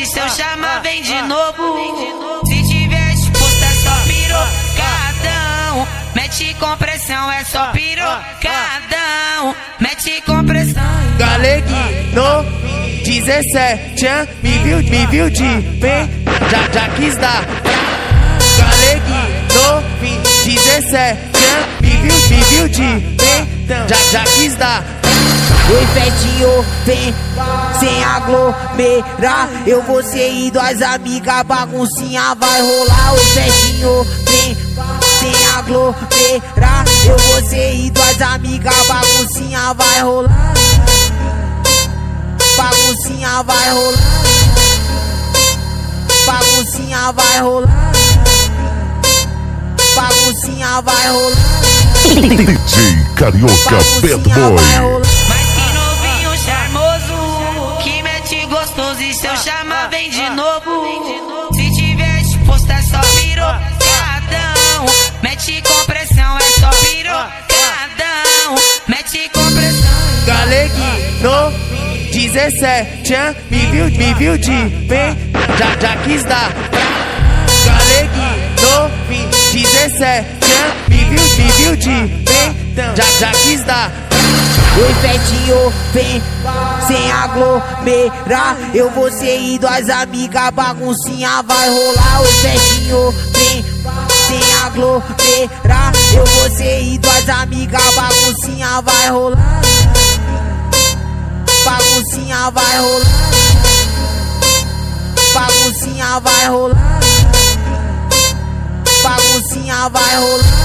se eu chamar vem de novo. Se tiver disposto é só pirocadão. Mete compressão, é só pirocadão. Mete compressão. Galeguinho, 17 anos, me viu de bem, já quis dar. Galeguinho, 17 anos, me viu de bem, já quis dar. Oi, Fetinho, vem, sem aglomerar. Eu, você e duas amigas, baguncinha vai rolar. Oi, Fetinho, vem, sem aglomerar. Eu, você e duas amigas, baguncinha vai rolar. Baguncinha vai rolar. Baguncinha vai rolar. Baguncinha vai rolar. DJ Carioca Bad Boy. Mas que novinho charmoso, que mete gostoso e se eu chamar vem de novo. Se tiver disposto é só pirocadão. Mete compressão, é só pirocadão. Mete compressão. Galeguinho, 17 anos, me viu de bem, já quis dar. Galeguinho, 17 anos, me viu de bem, já quis dar. Oi, Fetinho, vem, sem aglomerar. Eu, você e duas amigas, baguncinha vai rolar. Oi, Fetinho, vem, sem aglomerar. Eu, você e duas amigas, baguncinha vai rolar. Baguncinha vai rolar. Baguncinha vai rolar. Baguncinha vai rolar.